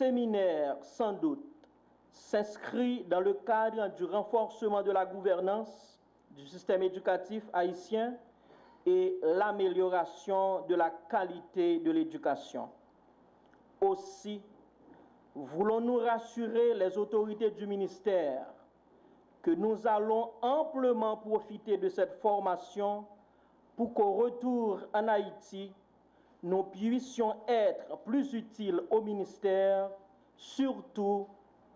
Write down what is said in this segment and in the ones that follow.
séminaire, sans doute, s'inscrit dans le cadre du renforcement de la gouvernance du système éducatif haïtien et l'amélioration de la qualité de l'éducation. Aussi, voulons-nous rassurer les autorités du ministère que nous allons amplement profiter de cette formation pour qu'au retour en Haïti, nous puissions être plus utiles au ministère, surtout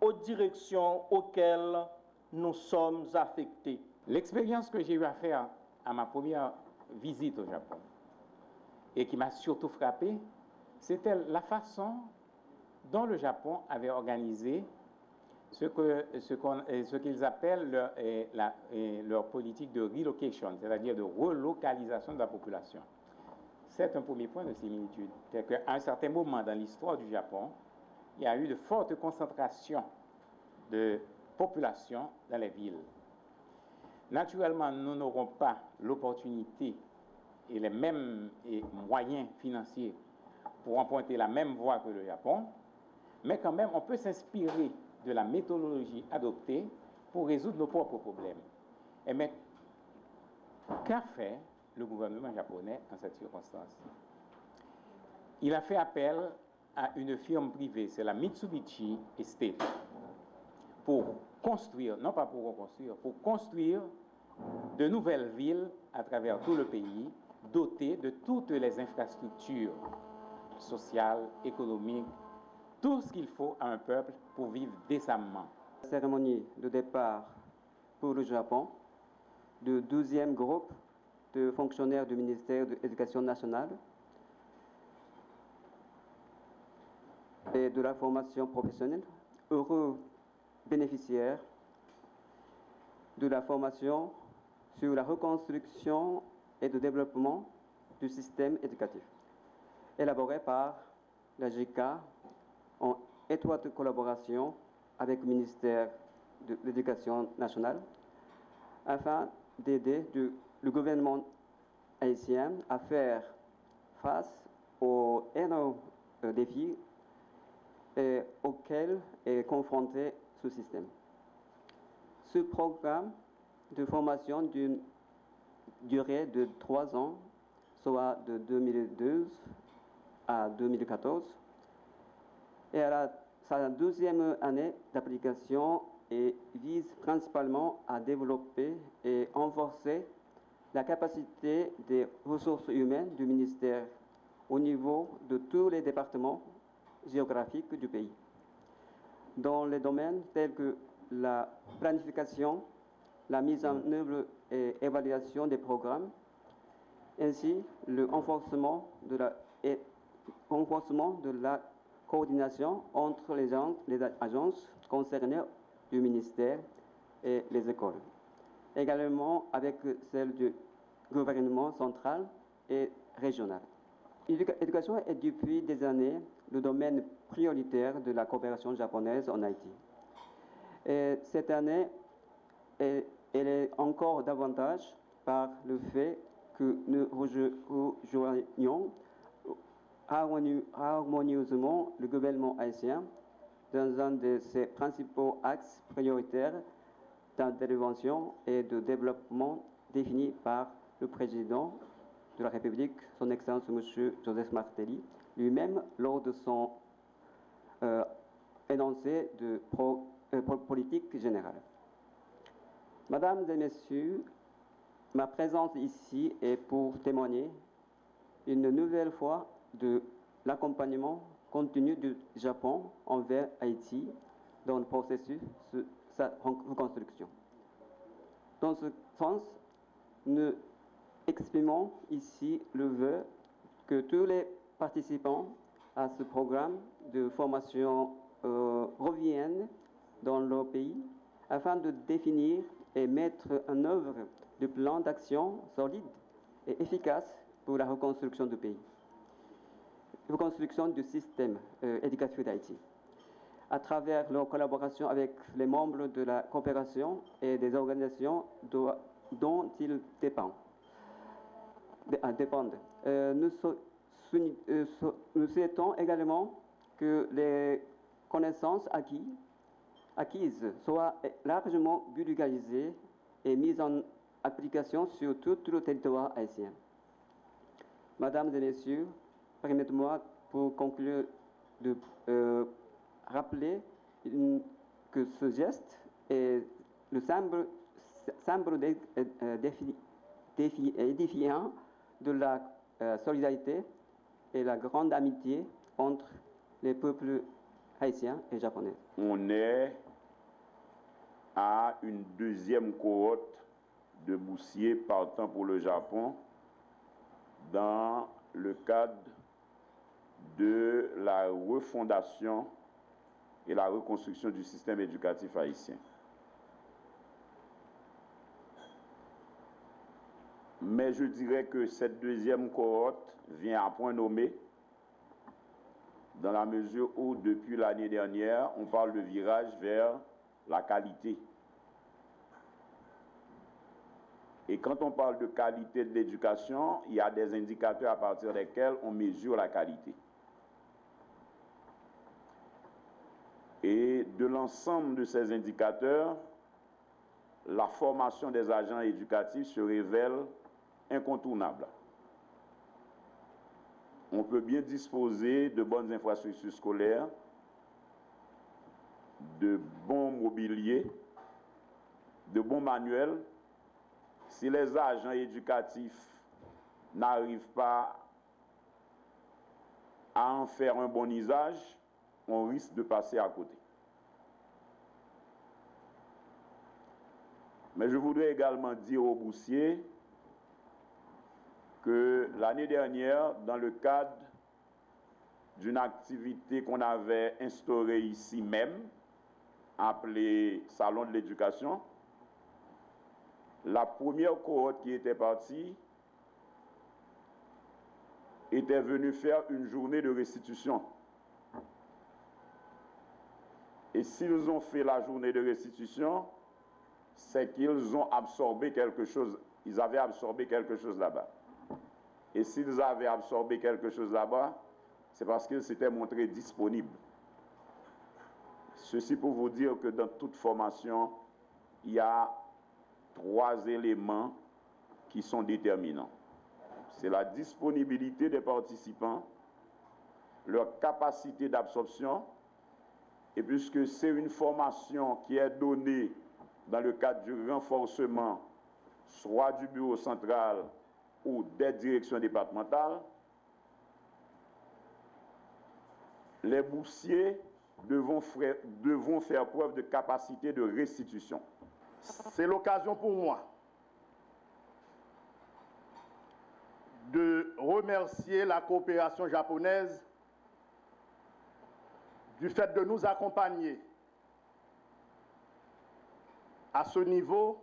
aux directions auxquelles nous sommes affectés. L'expérience que j'ai eu à faire à ma première visite au Japon et qui m'a surtout frappé, c'était la façon dont le Japon avait organisé ce qu'ils appellent leur politique de relocation, c'est-à-dire de relocalisation de la population. C'est un premier point de similitude. C'est qu'à un certain moment dans l'histoire du Japon, il y a eu de fortes concentrations de population dans les villes. Naturellement, nous n'aurons pas l'opportunité et les mêmes moyens financiers pour emprunter la même voie que le Japon, mais quand même, on peut s'inspirer de la méthodologie adoptée pour résoudre nos propres problèmes. Mais qu'a fait le gouvernement japonais en cette circonstance? Il a fait appel à une firme privée, c'est la Mitsubishi Estate, pour construire, non pas pour reconstruire, pour construire de nouvelles villes à travers tout le pays, dotées de toutes les infrastructures sociales, économiques, tout ce qu'il faut à un peuple pour vivre décemment. La cérémonie de départ pour le Japon du 12e groupe de fonctionnaires du ministère de l'Éducation nationale et de la formation professionnelle, heureux bénéficiaires de la formation sur la reconstruction et le développement du système éducatif, élaboré par la JICA en étroite collaboration avec le ministère de l'Éducation nationale, afin d'aider le gouvernement haïtien à faire face aux énormes défis auxquels est confronté ce système. Ce programme de formation d'une durée de 3 ans, soit de 2012 à 2014, et à sa 12e année d'application et vise principalement à développer et renforcer la capacité des ressources humaines du ministère au niveau de tous les départements géographiques du pays, dans les domaines tels que la planification, la mise en œuvre et évaluation des programmes, ainsi le renforcement de la coordination entre les agences concernées du ministère et les écoles, également avec celles du gouvernement central et régional. L'éducation est depuis des années le domaine prioritaire de la coopération japonaise en Haïti. Et cette année, elle est encore davantage par le fait que nous rejoignons harmonieusement le gouvernement haïtien dans un de ses principaux axes prioritaires d'intervention et de développement définis par le président de la République, son Excellence M. Joseph Martelly, lui-même lors de son énoncé de politique générale. Mesdames et Messieurs, ma présence ici est pour témoigner une nouvelle fois de l'accompagnement continu du Japon envers Haïti dans le processus de sa reconstruction. Dans ce sens, nous exprimons ici le vœu que tous les participants à ce programme de formation reviennent dans leur pays afin de définir et mettre en œuvre des plans d'action solides et efficaces pour la reconstruction du pays, reconstruction du système éducatif d'Haïti, à travers leur collaboration avec les membres de la coopération et des organisations dont ils dépendent. Nous souhaitons également que les connaissances acquises soient largement vulgarisées et mises en application sur tout le territoire haïtien. Mesdames et Messieurs, permettez-moi pour conclure de rappeler que ce geste est le symbole édifiant de la solidarité et la grande amitié entre les peuples haïtiens et japonais. On est à une deuxième cohorte de boursiers partant pour le Japon dans le cadre de la refondation et la reconstruction du système éducatif haïtien. Mais je dirais que cette deuxième cohorte vient à point nommé dans la mesure où, depuis l'année dernière, on parle de virage vers la qualité. Et quand on parle de qualité de l'éducation, il y a des indicateurs à partir desquels on mesure la qualité. Et de l'ensemble de ces indicateurs, la formation des agents éducatifs se révèle incontournable. On peut bien disposer de bonnes infrastructures scolaires, de bons mobiliers, de bons manuels. Si les agents éducatifs n'arrivent pas à en faire un bon usage, on risque de passer à côté. Mais je voudrais également dire aux boursiers que l'année dernière, dans le cadre d'une activité qu'on avait instaurée ici même, appelée Salon de l'éducation, la première cohorte qui était partie était venue faire une journée de restitution. Et s'ils ont fait la journée de restitution, c'est qu'ils ont absorbé quelque chose, ils avaient absorbé quelque chose là-bas. Et s'ils avaient absorbé quelque chose là-bas, c'est parce qu'ils s'étaient montrés disponibles. Ceci pour vous dire que dans toute formation, il y a 3 éléments qui sont déterminants. C'est la disponibilité des participants, leur capacité d'absorption, et puisque c'est une formation qui est donnée dans le cadre du renforcement, soit du bureau central ou des directions départementales, les boursiers devront faire preuve de capacité de restitution. C'est l'occasion pour moi de remercier la coopération japonaise du fait de nous accompagner à ce niveau,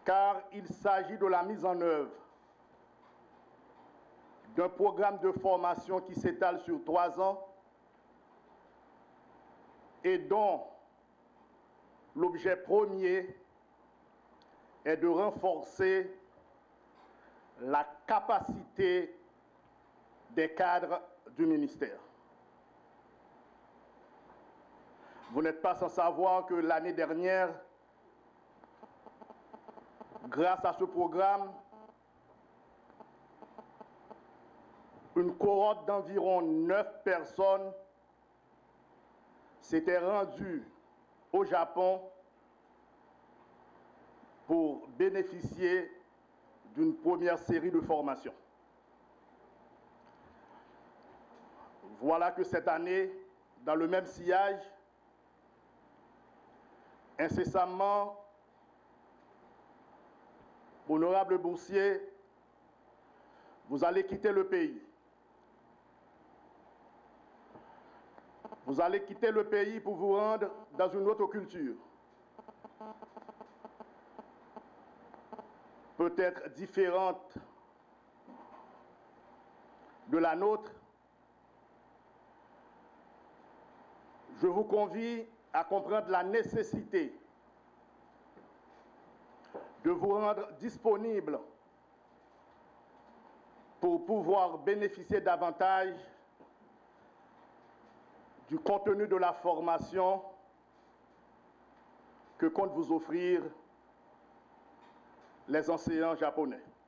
car il s'agit de la mise en œuvre d'un programme de formation qui s'étale sur 3 ans et dont l'objet premier est de renforcer la capacité des cadres du ministère. Vous n'êtes pas sans savoir que l'année dernière, grâce à ce programme, une cohorte d'environ 9 personnes s'était rendue au Japon pour bénéficier d'une première série de formations. Voilà que cette année, dans le même sillage, incessamment, honorables boursiers, vous allez quitter le pays. Vous allez quitter le pays pour vous rendre dans une autre culture. Peut-être différente de la nôtre. Je vous convie à comprendre la nécessité de vous rendre disponible pour pouvoir bénéficier davantage du contenu de la formation que comptent vous offrir les enseignants japonais.